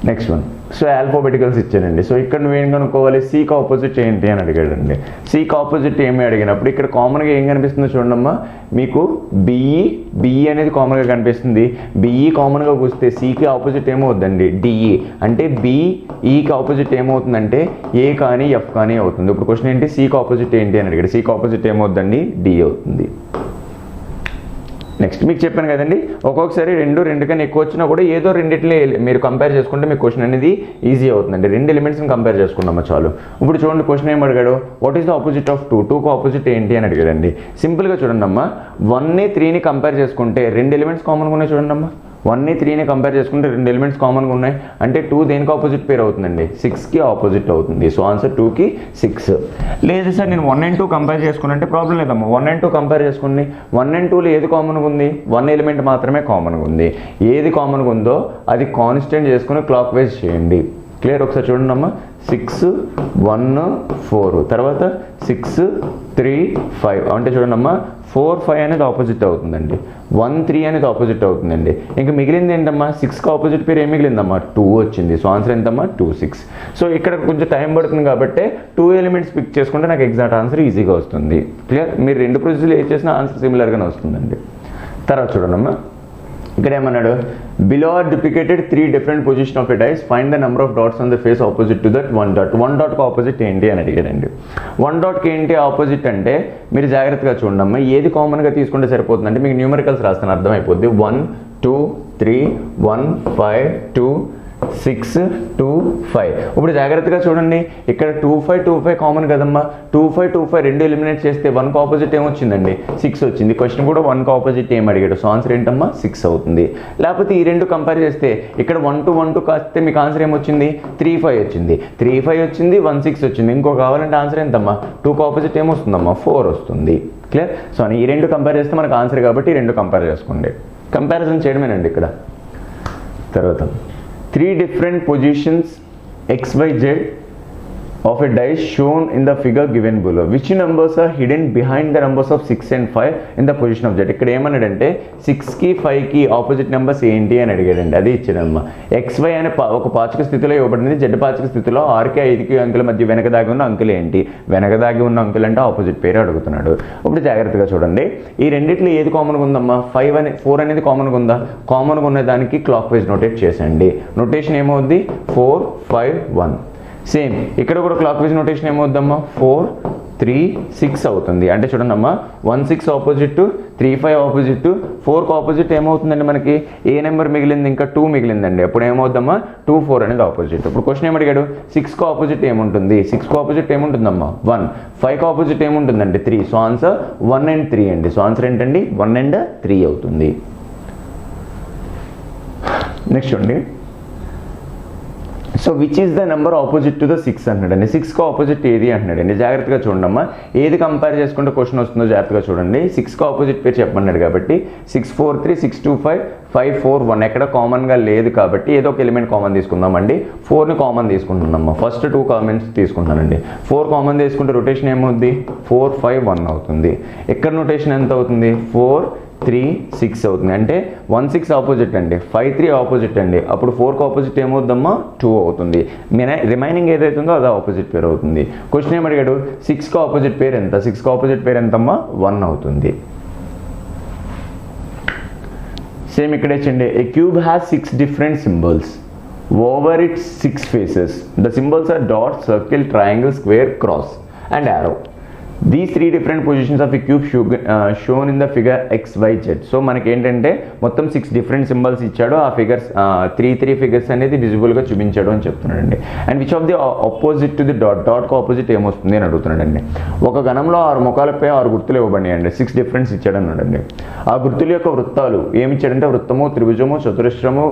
నెక్స్ట్ వన్ సో ఆల్ఫాబెటికల్స్ ఇచ్చానండి. సో ఇక్కడ నువ్వేం కనుక్కోవాలి సీకి ఆపోజిట్ ఏంటి అని అడిగాడండి. సీకి ఆపోజిట్ ఏమి అడిగినప్పుడు ఇక్కడ కామన్గా ఏం కనిపిస్తుందో చూడమ్మా మీకు బిఈ అనేది కామన్గా కనిపిస్తుంది. బిఈ కామన్గా కూస్తే సికి ఆపోజిట్ ఏమవుతుందండి డిఈ అంటే బిఈకి ఆపోజిట్ ఏమవుతుందంటే ఏ కానీ ఎఫ్ కానీ అవుతుంది. ఇప్పుడు క్వశ్చన్ ఏంటి సీకి ఆపోజిట్ ఏంటి అని అడిగాడు. సీకి ఆపోజిట్ ఏమవుతుందండి డి అవుతుంది. నెక్స్ట్ మీకు చెప్పాను కదండి ఒక్కొక్కసారి రెండు కన్నా ఎక్కువ వచ్చినా కూడా ఏదో రెండిట్లో మీరు కంపేర్ చేసుకుంటే మీకు క్వశ్చన్ అనేది ఈజీ అవుతుందండి. 2 ఎలిమెంట్స్ని కంపేర్ చేసుకున్నామా చాలు. ఇప్పుడు చూడండి క్వశ్చన్ ఏం అడిగాడు what is the opposite of 2, 2కి ఆపోజిట్ ఏంటి అని అడిగాడండి. సింపుల్గా చూడండి అమ్మా 1ని 3ని కంపేర్ చేసుకుంటే 2 ఎలిమెంట్స్ కామన్గా ఉన్నాయి చూడండి అమ్మా. 1ని 3ని కంపేర్ చేసుకుంటే 2 ఎలిమెంట్స్ కామన్గా ఉన్నాయి అంటే 2 దేనికి ఆపోజిట్ పేరు అవుతుందండి 6కి ఆపోజిట్ అవుతుంది. సో ఆన్సర్ 2కి 6. లేదు సార్ నేను 1 and 2 కంపేర్ చేసుకున్నంటే ప్రాబ్లం లేదమ్మా. 1 and 2 కంపేర్ చేసుకుని 1 and 2లో ఏది కామన్గా ఉంది 1 ఎలిమెంట్ మాత్రమే కామన్గా ఉంది. ఏది కామన్గా ఉందో అది కాన్స్టెంట్ చేసుకుని క్లాక్ వైజ్ చేయండి. క్లియర్ ఒకసారి చూడండి అమ్మా 6 1 4 తర్వాత 6 3 5 అంటే చూడండి అమ్మా 4 5 అనేది ఆపోజిట్ అవుతుందండి. 1 3 అనేది ఆపోజిట్ అవుతుందండి. ఇంకా మిగిలింది ఏంటమ్మా 6కి ఆపోజిట్ పేరు ఏం మిగిలిందమ్మా 2 వచ్చింది. సో ఆన్సర్ ఎంతమ్మా 2 6. సో ఇక్కడ కొంచెం టైం పడుతుంది కాబట్టి 2 ఎలిమెంట్స్ పిక్ చేసుకుంటే నాకు ఎగ్జాక్ట్ ఆన్సర్ ఈజీగా వస్తుంది. క్లియర్ మీరు 2 ప్రొసీజర్లు ఏ చేసినా ఆన్సర్ సిమిలర్గానే వస్తుందండి. తర్వాత చూడండమ్మా ఇక్కడ ఏమన్నాడు below are duplicated 3 different position of a dice find the number of dots on the face opposite to that 1 dot. 1 డాట్కి ఆపోజిట్ ఏంటి అని అడిగాడండి. 1 డాట్కి ఏంటి ఆపోజిట్ అంటే మీరు జాగ్రత్తగా చూడమ్మా ఏది కామన్గా తీసుకుంటే సరిపోతుంది అంటే మీకు న్యూమరికల్స్ రాస్తాను అర్థమైపోద్ది. 1 2 3 1 5 2 6 2 5. ఇప్పుడు జాగ్రత్తగా చూడండి ఇక్కడ 2 5 2 5 కామన్ కదమ్మా. 2 5 2 5 రెండు ఎలిమినేట్ చేస్తే 1కి ఆపోజిట్ ఏమొచ్చిందండి 6 వచ్చింది. క్వశ్చన్ కూడా 1కి ఆపోజిట్ ఏం అడిగాడు. సో ఆన్సర్ ఏంటమ్మా 6 అవుతుంది. లేకపోతే ఈ రెండు కంపేర్ చేస్తే ఇక్కడ 1 2 1 2 కాస్తే మీకు ఆన్సర్ ఏమొచ్చింది 3 5 వచ్చింది. 3 5 వచ్చింది 1 6 వచ్చింది. ఇంకో కావాలంటే ఆన్సర్ ఎంతమ్మా 2కి ఆపోజిట్ ఏమొస్తుందమ్మా 4 వస్తుంది. క్లియర్. సో ఈ రెండు కంపేర్ చేస్తే మనకు ఆన్సర్ కాబట్టి ఈ రెండు కంపేర్ చేసుకోండి. కంపారిజన్ చేయడమేనండి ఇక్కడ. తర్వాత 3 different positions x, y, z of a dice shown in the figure given below. Which numbers are hidden behind the numbers of 6 and 5 in the position of z? ఇక్కడ ఏమన్నాడంటే 6కి 5కి ఆపోజిట్ నెంబర్స్ ఏంటి అని అడిగాడండి. అది ఇచ్చాడమ్మా. xy అనే ఒక పాచిక స్థితిలో ఇవ్వబడింది. z పాచిక స్థితిలో 6కి 5కి అంకెల మధ్య వెనక దాగి ఉన్న అంకెలు ఏంటి. వెనక దాగి ఉన్న అంకెలు అంటే ఆపోజిట్ పేరు అడుగుతున్నాడు. ఇప్పుడు జాగ్రత్తగా చూడండి ఈ రెండిట్లో ఏది కామన్గా ఉందమ్మా 4 అనేది కామన్గా ఉందా. కామన్గా ఉన్న దానికి క్లాక్ వైజ్ నోటేట్ చేసండి. నోటేషన్ ఏమవుద్ది 4 5 1. సేమ్ ఇక్కడ కూడా క్లాక్ వైజ్ నోటేషన్ ఏమవుద్దమ్మా 4 3 6 అవుతుంది. అంటే చూడండి అమ్మా 1 6 ఆపోజిట్ 3 5 ఆపోజిట్ 4కి ఆపోజిట్ ఏమవుతుందండి మనకి ఏ నెంబర్ మిగిలింది ఇంకా 2 మిగిలిందండి. అప్పుడు ఏమవుద్దమ్మా 2 4 అనేది ఆపోజిట్. ఇప్పుడు క్వశ్చన్ ఏమడిగాడు 6కి ఆపోజిట్ ఏముంటుంది. 6కి ఆపోజిట్ ఏముంటుందమ్మా 1. 5కి ఆపోజిట్ ఏముంటుందండి 3. సో ఆన్సర్ 1 and 3 అండి. సో ఆన్సర్ ఏంటండి 1 and 3 అవుతుంది. నెక్స్ట్ చూడండి so which is the number opposite to the 6 అంటున్నాడండి. 6కి ఆపోజిట్ ఏది అంటున్నాడండి. జాగ్రత్తగా చూడండి అమ్మా ఏది కంపేర్ చేసుకుంటే క్వశ్చన్ వస్తుందో జాగ్రత్తగా చూడండి. 6కి ఆపోజిట్ పేరు చెప్పమన్నాడు కాబట్టి 6 4 3 6 2 5 5 4 1 ఎక్కడ కామన్గా లేదు కాబట్టి ఏదో ఒక ఎలిమెంట్ కామన్ తీసుకుందామండి. 4ని కామన్ తీసుకుంటున్నామ్మా. ఫస్ట్ 2 కామన్స్ తీసుకుంటానండి. 4 కామన్ తీసుకుంటే రొటేషన్ ఏమవుద్ది 4 5 1 అవుతుంది. ఎక్కడ రొటేషన్ ఎంత అవుతుంది 4 3 6 అవుతుంది. అంటే 1 6 ఆపోజిట్ అండి 5 3 ఆపోజిట్ అండి. అప్పుడు 4కి ఆపోజిట్ ఏమవుద్దమ్మా 2 అవుతుంది. రిమైనింగ్ ఏదైతుందో అది ఆపోజిట్ పేరు అవుతుంది. క్వశ్చన్ ఏం అడిగాడు 6కి ఆపోజిట్ పేరు ఎంత. 6కి ఆపోజిట్ పేరు ఎంతమ్మా 1 అవుతుంది. సేమ్ ఇక్కడ ఇచ్చండి ఏ cube has 6 different symbols over its 6 faces. The symbols are dot, circle, triangle, square, cross and arrow. These 3 different positions of a cube shown in the figure x, y, z. So మనకి ఏంటంటే మొత్తం 6 different symbols ఇచ్చాడు. ఆ figures 3 figures అనేది విజిబుల్గా చూపించాడు అని చెప్తున్నాడండి. And which of the opposite to the dot. డాట్కి ఆపోజిట్ ఏమొస్తుంది అని అడుగుతున్నాడండి. ఒక గణంలో 6 ముఖాలపై 6 గుర్తులు ఇవ్వబడినాయండి. 6 డిఫరెన్స్ ఇచ్చాడు అన్నాడండి. ఆ గుర్తుల యొక్క వృత్తాలు ఏమి ఇచ్చాడంటే వృత్తము, త్రిభుజము, చతురస్రము,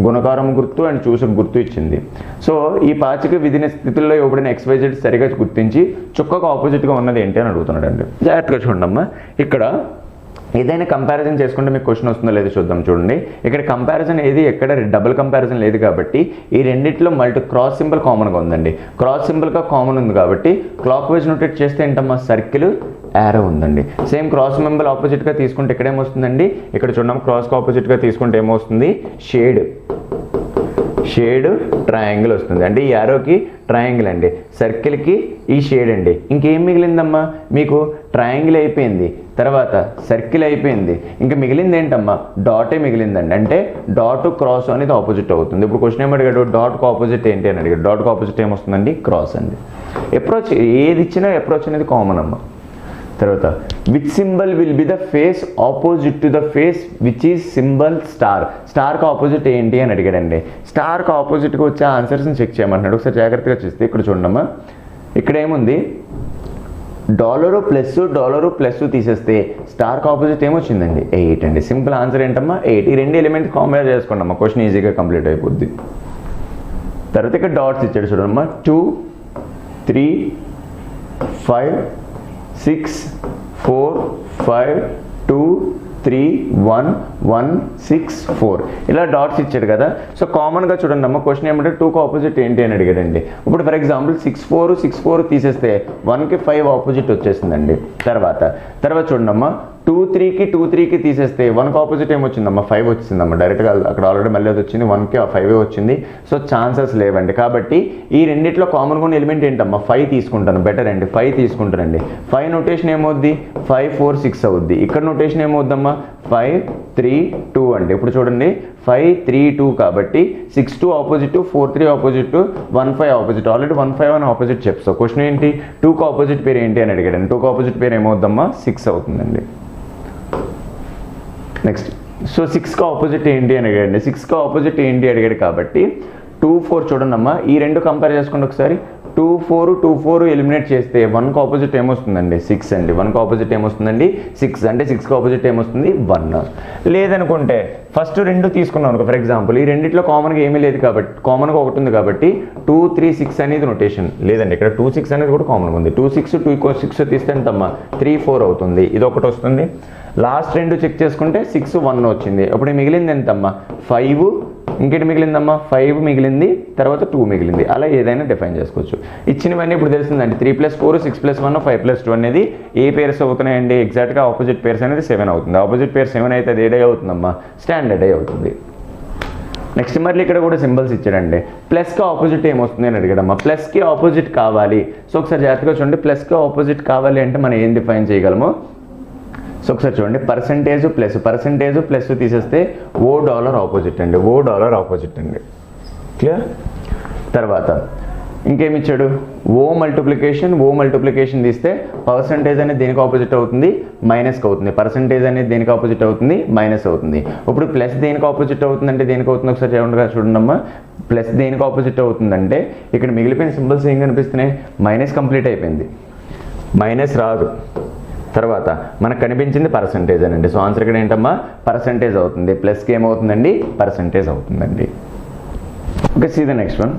గుణకారం గుర్తు అండ్ చూసుకు గుర్తు ఇచ్చింది. సో ఈ పాచిక విధిన స్థితిలో ఇవ్వబడిన XYZ సరిగా గుర్తించి చుక్కకు ఆపోజిట్గా ఉన్నది ఏంటి అని అడుగుతున్నాడు అండి. జాగ్రత్తగా చూడండి అమ్మా ఇక్కడ ఏదైనా కంపారిజన్ చేసుకుంటే మీకు క్వశ్చన్ వస్తుందో లేదో చూద్దాం. చూడండి, ఇక్కడ కంపారిజన్ ఏది ఎక్కడ డబుల్ కంపారిజన్ లేదు కాబట్టి ఈ రెండిట్లో క్రాస్ సింబల్ కామన్గా ఉందండి. క్రాస్ సింబల్గా కామన్ ఉంది కాబట్టి క్లాక్ వైజ్ నోటేట్ చేస్తే ఏంటమ్మా సర్కిల్ యారో ఉందండి. సేమ్ క్రాస్ సింబల్ ఆపోజిట్గా తీసుకుంటే ఇక్కడ ఏమొస్తుందండి, ఇక్కడ చూడడం క్రాస్కి ఆపోజిట్గా తీసుకుంటే ఏమొస్తుంది షేడ్ ట్రయాంగిల్ వస్తుంది. అంటే ఈ యారోకి ట్రయాంగిల్ అండి, సర్కిల్కి ఈ షేడ్ అండి. ఇంకేం మిగిలిందమ్మా మీకు, ట్రయాంగిల్ అయిపోయింది, తర్వాత సర్కిల్ అయిపోయింది, ఇంకా మిగిలింది ఏంటమ్మా డాటే మిగిలిందండి. అంటే డాట్ క్రాస్ అనేది ఆపోజిట్ అవుతుంది. ఇప్పుడు క్వశ్చన్ ఏమి అడిగాడు, డాట్కి ఆపోజిట్ ఏంటి అని అడిగాడు. డాట్కి ఆపోజిట్ ఏమొస్తుందండి క్రాస్ అండి. అప్రోచ్ ఏది ఇచ్చినా అప్రోచ్ అనేది కామన్ అమ్మ. తర్వాత which symbol will be the face opposite to the face which is symbol star. స్టార్కి ఆపోజిట్ ఏంటి అని అడిగాడండి. స్టార్కి ఆపోజిట్గా వచ్చే ఆన్సర్స్ని చెక్ చేయమంటున్నాడు. ఒకసారి జాగ్రత్తగా చూస్తే ఇక్కడ చూడమ్మా, ఇక్కడ ఏముంది డాలరు ప్లస్ తీసేస్తే స్టార్కి ఆపోజిట్ ఏమొచ్చిందండి 8 అండి. సింపుల్ ఆన్సర్ ఏంటమ్మా 8. ఈ రెండు ఎలిమెంట్స్ కాంపేర్ చేసుకోండి అమ్మా, క్వశ్చన్ ఈజీగా కంప్లీట్ అయిపోద్ది. తర్వాత ఇక్కడ డాట్స్ ఇచ్చాడు చూడమ్మా, 2 3 5 6 4 5 2 3 1 1 6 4 ఇలా డాట్స్ ఇచ్చాడు కదా. సో కామన్గా చూడండి అమ్మ, క్వశ్చన్ ఏమంటే 2కి ఆపోజిట్ ఏంటి అని అడిగాడండి. ఇప్పుడు ఫర్ ఎగ్జాంపుల్ 6 4 తీసేస్తే 1కి 5 ఆపోజిట్ వచ్చేసిందండి. తర్వాత చూడండి అమ్మ, 2 3కి తీసేస్తే 1కి ఆపోజిట్ ఏమొచ్చిందమ్మా 5 వచ్చిందమ్మా. డైరెక్ట్గా అక్కడ ఆల్రెడీ మళ్ళీ అది వచ్చింది, 1కి 5 వచ్చింది. సో ఛాన్సెస్ లేవండి. కాబట్టి ఈ రెండిట్లో కామన్గా ఉన్న ఎలిమెంట్ ఏంటమ్మా 5 తీసుకుంటాను, బెటర్ అండి 5 తీసుకుంటానండి. 5 నోటేషన్ ఏమవుద్ది 5 4 6 అవుద్ది. ఇక్కడ నోటేషన్ ఏమవుద్దమ్మా 5 3 2 అండి. ఇప్పుడు చూడండి 5 3 2 కాబట్టి 6 2 ఆపోజిట్, 4 3 ఆపోజిట్, 1 5 ఆపోజిట్. ఆల్రెడీ 1 5 అని ఆపోజిట్ చెప్తావు. క్వశ్చన్ ఏంటి 2కి ఆపోజిట్ పేరు ఏంటి అని అడిగాడండి. 2కి ఆపోజిట్ పేరు ఏమవుద్దమ్మా 6 అవుతుందండి. నెక్స్ట్ సో 6కి ఆపోజిట్ ఏంటి అని అడిగాడండి. 6కి ఆపోజిట్ ఏంటి అడిగాడు కాబట్టి 2 4 చూడండి అమ్మా, ఈ రెండు కంపేర్ చేసుకోండి ఒకసారి. 2 4 ఎలిమినేట్ చేస్తే 1కి ఆపోజిట్ ఏమొస్తుందండి 6 అండి. 1కి ఆపోజిట్ ఏమొస్తుందండి 6. అంటే 6కి ఆపోజిట్ ఏమొస్తుంది 1. లేదనుకుంటే ఫస్ట్ 2 తీసుకున్నాం అనుకో, ఫర్ ఎగ్జాంపుల్ ఈ రెండిట్లో కామన్గా ఏమీ లేదు కాబట్టి, కామన్గా ఒకటి ఉంది కాబట్టి 2 3 6 అనేది నోటేషన్ లేదండి. ఇక్కడ 2 6 అనేది కూడా కామన్గా ఉంది. 2 6 2 6 తీస్తే ఎంతమ్మా 3 4 అవుతుంది. ఇది ఒకటి వస్తుంది. లాస్ట్ 2 చెక్ చేసుకుంటే 6 1 వచ్చింది. అప్పుడు మిగిలింది ఎంతమ్మా 5. ఇంకేంటి మిగిలిందమ్మా 5 మిగిలింది, తర్వాత 2 మిగిలింది. అలా ఏదైనా డిఫైన్ చేసుకోవచ్చు. ఇచ్చినవన్నీ ఇప్పుడు తెలిసిందండి. 3 + 4 6 + 1 5 + 2 అనేది ఏ పేర్స్ అవుతున్నాయండి, ఎగ్జాక్ట్గా ఆపోజిట్ పేర్స్ అనేది 7 అవుతుంది. ఆపోజిట్ పేర్ 7 అయితే అది ఏ డే అవుతుందమ్మా స్టాండర్డ్ డే అవుతుంది. నెక్స్ట్ మళ్ళీ ఇక్కడ కూడా సింబల్స్ ఇచ్చాడండి. ప్లస్కి ఆపోజిట్ ఏమొస్తుంది అని అడిగాడమ్మా. ప్లస్కి ఆపోజిట్ కావాలి. సో ఒకసారి జాగ్రత్తగా చూడండి, ప్లస్కి ఆపోజిట్ కావాలి అంటే మనం ఏం డిఫైన్ చేయగలము. సో ఒకసారి చూడండి, పర్సెంటేజ్ ప్లస్ తీసేస్తే $O ఆపోజిట్ అండి. $O ఆపోజిట్ అండి. క్లియర్. తర్వాత ఇంకేమి ఇచ్చాడు, ఓ మల్టిప్లికేషన్ తీస్తే పర్సెంటేజ్ అనేది దేనికి ఆపోజిట్ అవుతుంది మైనస్కి అవుతుంది. పర్సెంటేజ్ అనేది దేనికి ఆపోజిట్ అవుతుంది మైనస్ అవుతుంది. ఇప్పుడు ప్లస్ దేనికి ఆపోజిట్ అవుతుందంటే దేనికి అవుతుంది ఒకసారి చూడండి అమ్మా. ప్లస్ దేనికి ఆపోజిట్ అవుతుందంటే ఇక్కడ మిగిలిపోయిన సింబల్స్ ఏం కనిపిస్తున్నాయి, మైనస్ కంప్లీట్ అయిపోయింది, మైనస్ రాదు. తర్వాత మనకు కనిపించింది పర్సెంటేజ్ అనండి. సో ఆన్సర్ ఇక్కడ ఏంటమ్మా పర్సెంటేజ్ అవుతుంది. ప్లస్కి ఏమవుతుందండి పర్సెంటేజ్ అవుతుందండి. Okay, see the next one.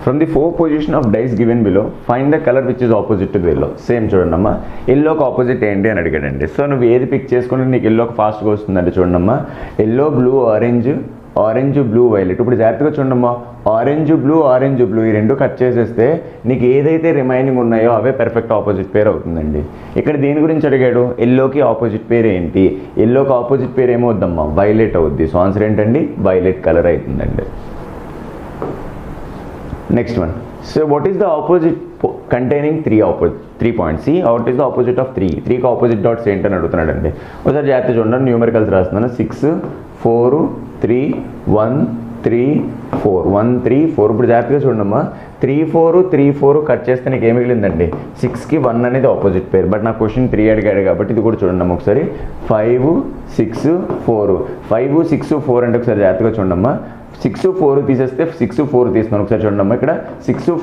From the 4 position of dice given below find the colour which is opposite to the yellow. Same చూడండి అమ్మా, ఎల్లోకి ఆపోజిట్ ఏంటి అని అడిగాడండి. సో నువ్వు ఏది పిక్ చేసుకుంటే నీకు ఎల్లోకి ఫాస్ట్గా వస్తుందండి. చూడండి అమ్మా, yellow blue orange blue violet. ఇప్పుడు జాగ్రత్తగా చూడమ్మా, ఆరెంజ్ బ్లూ ఈ రెండు కట్ చేసేస్తే నీకు ఏదైతే రిమైనింగ్ ఉన్నాయో అవే పెర్ఫెక్ట్ ఆపోజిట్ పేర్ అవుతుందండి. ఇక్కడ దేని గురించి అడిగాడు, ఎల్లోకి ఆపోజిట్ పేరు ఏంటి, ఎల్లోకి ఆపోజిట్ పేరు ఏమవుద్దమ్మా వైలెట్ అవుద్ది. సో ఆన్సర్ ఏంటండి వైలెట్ కలర్ అవుతుందండి. Next one. So what is the opposite containing 3 points. What is the opposite of 3కి ఆపోజిట్ డాట్స్ ఏంటని అడుగుతున్నాడండి. ఒకసారి జాగ్రత్త చూడండి, న్యూమరికల్స్ రాస్తున్నాను. 6 4 3 1 3 4 1 3 4. ఇప్పుడు జాగ్రత్తగా చూడమ్మా, 3 4 కట్ చేస్తే నీకు ఏం మిగిలిందండి 6కి 1 అనేది ఆపోజిట్ పేరు. బట్ నా క్వశ్చన్ 3 అడిగాడు కాబట్టి ఇది కూడా చూడండి ఒకసారి. 5 6 4 5 6 4 అంటే ఒకసారి జాగ్రత్తగా చూడమ్మా. 6 4 తీసేస్తే 6 4 తీస్తున్నాను. ఒకసారి చూడండి అమ్మా, ఇక్కడ 6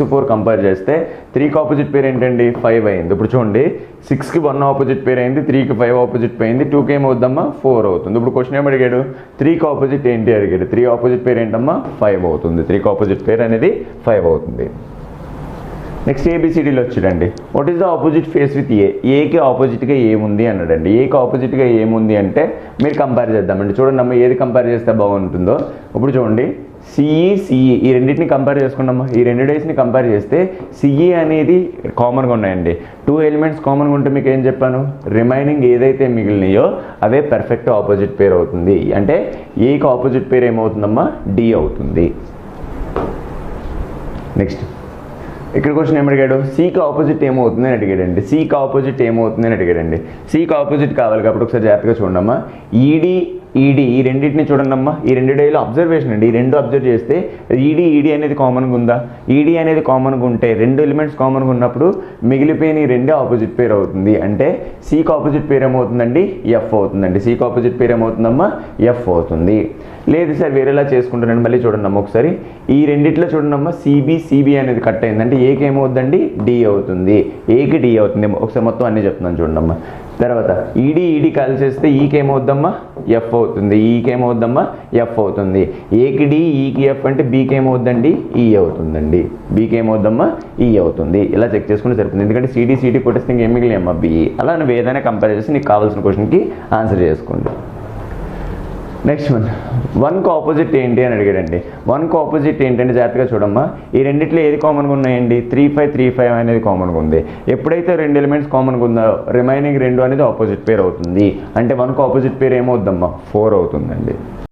4 కంపేర్ చేస్తే 3కి ఆపోజిట్ పేరు ఏంటండి 5 అయింది. ఇప్పుడు చూడండి 6కి 1 ఆపోజిట్ పేరు అయింది, 3కి 5 ఆపోజిట్ పేరు అయింది, 2కి ఏమవుద్దమ్మా 4 అవుతుంది. ఇప్పుడు క్వశ్చన్ ఏమి అడిగాడు, 3కి ఆపోజిట్ ఏంటి అడిగాడు. 3 ఆపోజిట్ పేరు ఏంటమ్మా 5 అవుతుంది. 3కి ఆపోజిట్ పేరు అనేది 5 అవుతుంది. నెక్స్ట్ ఏబిసిడీలో చూడండి, what is the opposite face with ఏకి ఆపోజిట్గా ఏముంది అన్నాడండి. ఏకి ఆపోజిట్గా ఏముంది అంటే మీరు కంపేర్ చేద్దామండి. చూడండి అమ్మ, ఏది కంపేర్ చేస్తే బాగుంటుందో. ఇప్పుడు చూడండి, సిఈ ఈ రెండింటిని కంపేర్ చేసుకున్నామా. ఈ రెండు డేస్ని కంపేర్ చేస్తే సిఈ అనేది కామన్గా ఉన్నాయండి. 2 ఎలిమెంట్స్ కామన్గా ఉంటే మీకు ఏం చెప్పాను, రిమైనింగ్ ఏదైతే మిగిలినాయో అవే పర్ఫెక్ట్ ఆపోజిట్ పేర్ అవుతుంది. అంటే ఏకి ఆపోజిట్ పేర్ ఏమవుతుందమ్మా, డి అవుతుంది. నెక్స్ట్ ఇక్కడ క్వశ్చన్ ఏం అడిగాడు, సికి ఆపోజిట్ ఏమవుతుంది అని అడిగాడండి. సికి ఆపోజిట్ ఏమవుతుంది అని అడిగాడండి. సికి ఆపోజిట్ కావాలి కాబట్టి ఒకసారి జాగ్రత్తగా చూడమ్మా. ఈడీ ఈ రెండింటిని చూడండి అమ్మా. ఈ రెండు డేలో అబ్జర్వేషన్ అండి. ఈ రెండు అబ్జర్వ్ చేస్తే ఈడీ అనేది కామన్గా ఉందా. ఈడీ అనేది కామన్గా ఉంటే, 2 ఎలిమెంట్స్ కామన్గా ఉన్నప్పుడు మిగిలిపోయిన ఈ రెండే ఆపోజిట్ పేర్ అవుతుంది. అంటే సికి ఆపోజిట్ పేర్ ఏమవుతుందండి, ఎఫ్ అవుతుందండి. సికి ఆపోజిట్ పేర్ ఏమవుతుందమ్మా, ఎఫ్ అవుతుంది. లేదు సార్ వేరేలా చేసుకుంటానండి. మళ్ళీ చూడండి అమ్మ ఒకసారి. ఈ రెండిట్లో చూడండి అమ్మ, సిబి అనేది కట్ అయింది. అంటే ఏకి ఏమవుతుందండి, డి అవుతుంది. ఏకి డి అవుతుంది. ఒకసారి మొత్తం అన్నీ చెప్తున్నాను చూడండి అమ్మ. తర్వాత ఈడీ కాల్ చేస్తే ఈకి ఏమవుద్దమ్మా, ఎఫ్ అవుతుంది. ఈకి ఏమవుద్దమ్మా, ఎఫ్ అవుతుంది. ఏకి డి ఈకి ఎఫ్ అంటే బీకి ఏమవుద్దండి, ఈ అవుతుందండి. బీకి ఏమవుద్దమ్మా, ఈ అవుతుంది. ఇలా చెక్ చేసుకుంటే సరిపోతుంది. ఎందుకంటే సిడి కొట్టేస్తే ఇంకేం మిగిలినమ్మా, బిఈ. అలా నువ్వు ఏదైనా కంపేర్ చేసి నీకు కావాల్సిన క్వశ్చన్కి ఆన్సర్ చేసుకోండి. నెక్స్ట్ వన్కి ఆపోజిట్ ఏంటి అని అడిగాడండి. వన్కి ఆపోజిట్ ఏంటంటే జాగ్రత్తగా చూడమ్మా. ఈ రెండిట్లో ఏది కామన్గా ఉన్నాయండి, 3 5 అనేది కామన్గా ఉంది. ఎప్పుడైతే 2 ఎలిమెంట్స్ కామన్గా ఉందో రిమైనింగ్ 2 అనేది ఆపోజిట్ పేర్ అవుతుంది. అంటే వన్కి ఆపోజిట్ పేర్ ఏమవుద్దమ్మా, 4 అవుతుందండి.